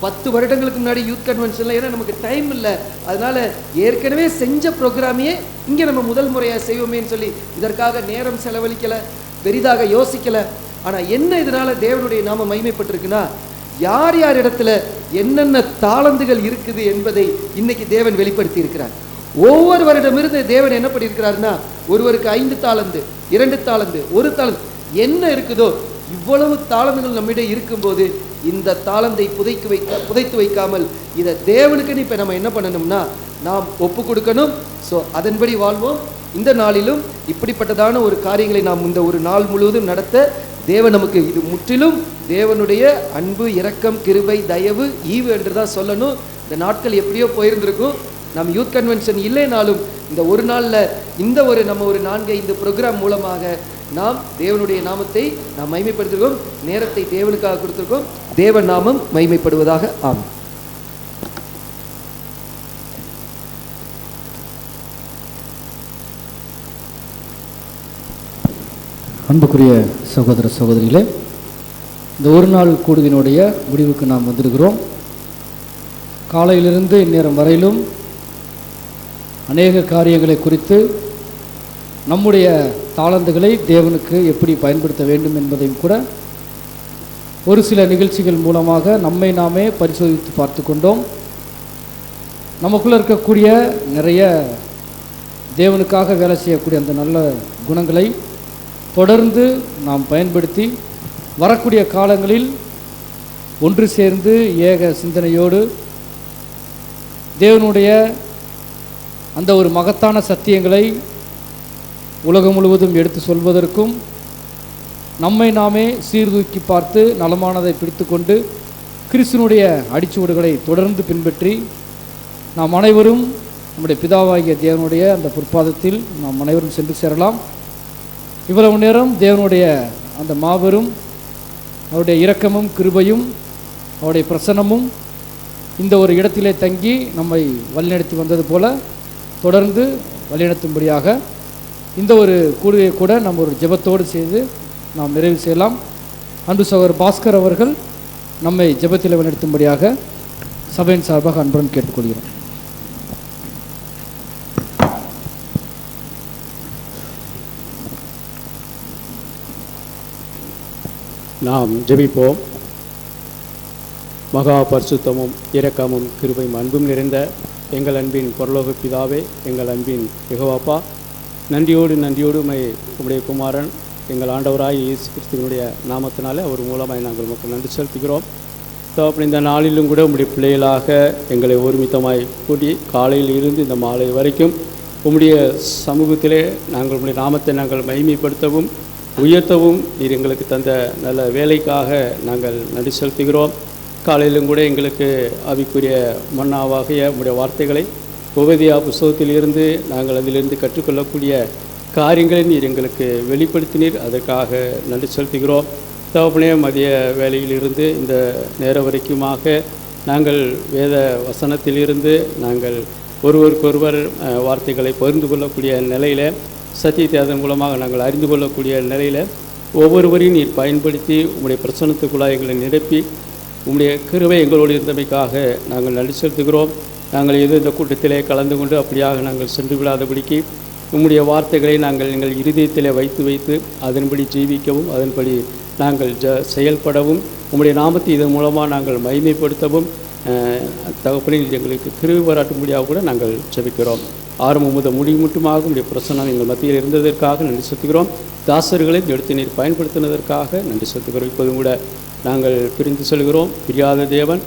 10 வருடங்களுக்கு முன்னாடி யூத் கன்வென்ஷனில். ஏன்னா நமக்கு டைம் இல்லை, அதனால் ஏற்கனவே செஞ்ச ப்ரோக்ராமையே இங்கே நம்ம முதல் முறையாக செய்வோமேன்னு சொல்லி இதற்காக நேரம் செலவழிக்கலை, பெரிதாக யோசிக்கலை. ஆனால் என்ன இதனால் தேவனுடைய நாம மகிமைப்பட்டிருக்குன்னா யார் யார் இடத்துல என்னென்ன தாளந்துகள் இருக்குது என்பதை இன்னைக்கு தேவன் வெளிப்படுத்தி இருக்கிறார். ஒவ்வொருவரிடமிருந்து தேவன் என்ன பண்ணியிருக்கிறாருன்னா ஒருவருக்கு 5 தாளந்து, 2 தாளந்து, 1 தாளந்து என்ன இருக்குதோ இவ்வளவு தாளந்துகள் நம்மிடம் இருக்கும்போது இந்த தாளந்தை புதைத்து வைக்காமல் இதை தேவனுக்குன்னு இப்போ நம்ம என்ன பண்ணணும்னா நாம் ஒப்பு கொடுக்கணும். ஸோ அதன்படி வாழ்வோம். இந்த நாளிலும் இப்படிப்பட்டதான ஒரு காரியங்களை நாம் இந்த ஒரு நாள் முழுவதும் நடத்த தேவன் நமக்கு இது முற்றிலும் தேவனுடைய அன்பு, இரக்கம், கிருபை, தயவு, ஈவு என்று தான் சொல்லணும். இந்த நாட்கள் எப்படியோ போயிருந்திருக்கும். நம்ம யூத் கன்வென்ஷன் இல்லைனாலும் இந்த ஒரு நாளில் இந்த ஒரு நம்ம ஒரு 4-5 ப்ரோக்ராம் மூலமாக நாம் தேவனுடைய நாமத்தை நாம் மகிமைப்படுத்திருக்கோம். நேரத்தை தேவனுக்காக கொடுத்துருக்கோம். தேவன் நாமம் மகிமைப்படுவதாக. ஆமென். அன்புக்குரிய சகோதர சகோதரிகளே, இந்த ஒரு நாள் கூடுகையினுடைய முடிவுக்கு நாம் வந்திருக்கிறோம். காலையிலிருந்து இந்நேரம் வரையிலும் அநேக காரியங்களை குறித்து நம்முடைய தாளந்துகளை தேவனுக்கு எப்படி பயன்படுத்த வேண்டும் என்பதையும் கூட ஒரு சில நிகழ்ச்சிகள் மூலமாக நம்மை நாமே பரிசோதித்து பார்த்து கொண்டோம். நமக்குள்ளே இருக்கக்கூடிய நிறைய தேவனுக்காக வேலை செய்யக்கூடிய அந்த நல்ல குணங்களை தொடர்ந்து நாம் பயன்படுத்தி வரக்கூடிய காலங்களில் ஒன்று சேர்ந்து ஏக சிந்தனையோடு தேவனுடைய அந்த ஒரு மகத்தான சத்தியங்களை உலகம் முழுவதும் எடுத்து சொல்வதற்கும் நம்மை நாமே சீர்தூக்கி பார்த்து நலமானதை பிடித்து கொண்டு கிறிஸ்துவனுடைய அடிச்சுவடுகளை தொடர்ந்து பின்பற்றி நாம் அனைவரும் நம்முடைய பிதாவாகிய தேவனுடைய அந்த பொற்பாதத்தில் நாம் அனைவரும் சென்று சேரலாம். இவ்வளவு நேரம் தேவனுடைய அந்த மாபெரும் அவருடைய இரக்கமும் கிருபையும் அவருடைய பிரசன்னமும் இந்த ஒரு இடத்திலே தங்கி நம்மை வழிநடத்தி வந்தது போல தொடர்ந்து வழிநடத்தும்படியாக இந்த ஒரு கூடுகையை கூட நம்ம ஒரு ஜெபத்தோடு செய்து நாம் நிறைவு செய்யலாம். அன்பு சகோதரர் பாஸ்கர் அவர்கள் நம்மை ஜெபத்தில் வழிநடத்தும்படியாக சபையின் சார்பாக அன்புடன் கேட்டுக்கொள்கிறோம். நாம் ஜெபிப்போம். மகா பரிசுத்தமும் இரக்கமும் கிருபையும் அன்பும் நிறைந்த எங்கள் அன்பின் பரலோக பிதாவே, எங்கள் அன்பின் யெகோவாப்பா, நன்றியோடு உம்முடைய குமாரன் எங்கள் ஆண்டவராய் இயேசு கிறிஸ்துவினுடைய நாமத்தினாலே அவர் மூலமாய் நாங்கள் உமக்கு நன்றி செலுத்துகிறோம். அப்படி இந்த நாளிலும் கூட உம்முடைய பிள்ளைகளாக எங்களை ஒருமித்தமாய் கூட்டி காலையில் இருந்து இந்த மாலை வரைக்கும் உம்முடைய சமூகத்திலே நாங்கள் உம்முடைய நாமத்தை நாங்கள் மகிமைப்படுத்தவும் உயர்த்தவும் நீர் எங்களுக்கு தந்த நல்ல வேலைக்காக நாங்கள் நன்றி செலுத்துகிறோம். காலையிலும் கூட எங்களுக்கு ஆவிக்குரிய மன்னாவாகிய உம்முடைய வார்த்தைகளை உபதேயா புஸ்தகத்திலிருந்து நாங்கள் அதிலிருந்து கற்றுக்கொள்ளக்கூடிய காரியங்களை நீர் எங்களுக்கு வெளிப்படுத்தினீர். அதற்காக நன்றி செலுத்துகிறோம். தகப்பனே, மதிய வேலையிலிருந்து இந்த நேரம் வரைக்குமாக நாங்கள் வேத வசனத்திலிருந்து நாங்கள் ஒருவருக்கொருவர் வார்த்தைகளை பகிர்ந்து கொள்ளக்கூடிய நிலையில், சத்தியத்தை அதன் மூலமாக நாங்கள் அறிந்து கொள்ளக்கூடிய நிலையில் ஒவ்வொருவரையும் நீர் பயன்படுத்தி உம்முடைய பிரசன்னத்துக்குள்ளாக எங்களை நிரப்பி உம்முடைய கிருபை எங்களோடு இருந்தமைக்காக நாங்கள் நன்றி செலுத்துகிறோம். நாங்கள் ஏதோ இந்த கூட்டத்திலே கலந்து கொண்டு அப்படியாக நாங்கள் சென்று விடாதபடிக்கு உம்முடைய வார்த்தைகளை நாங்கள் எங்கள் இருதயத்திலே வைத்து அதன்படி ஜீவிக்கவும் அதன்படி நாங்கள் செயல்படவும் உம்முடைய நாமத்தை இதன் மூலமாக நாங்கள் மகிமைப்படுத்தவும் தகப்பனில் எங்களுக்கு கிருபை பாராட்டும்படியாக கூட நாங்கள் ஜெபிக்கிறோம். ஆரம்பம் முதல் முடிவு மட்டுமாக உடைய பிரசன்னம் எங்கள் மத்தியில் இருந்ததற்காக நன்றி செலுத்துகிறோம். தாசர்களை எடுத்து நீர் பயன்படுத்தினதற்காக நன்றி செலுத்துகிறோம். இப்போதும் கூட நாங்கள் பிரிந்து செல்கிறோம். பிரியாத தேவன்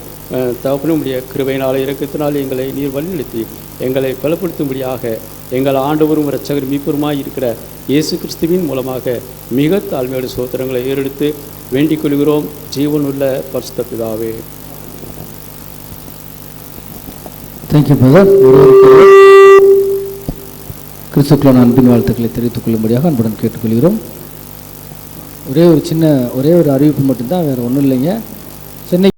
தகப்பனும் உடைய கிருபையினால் இரக்கத்தினால் எங்களை நீர் வழிநடத்தி எங்களை பலப்படுத்தும்படியாக எங்கள் ஆண்டவரும் இரட்சகரும் மீட்பருமாய் இருக்கிற இயேசு கிறிஸ்துவின் மூலமாக மிக தாழ்மையோடு சோத்திரங்களை ஏறெடுத்து வேண்டிக் கொள்கிறோம். ஜீவனுள்ள பரிசுத்த பிதாவே. Thank you brother. கிறிஸ்துக்குள்ளான அன்பின் வாழ்த்துக்களை தெரிவித்துக் கொள்ளும்படியாக அன்புடன் கேட்டுக்கொள்கிறோம். ஒரே ஒரு அறிவிப்பு மட்டும்தான், வேறு ஒன்றும் இல்லைங்க. சென்னை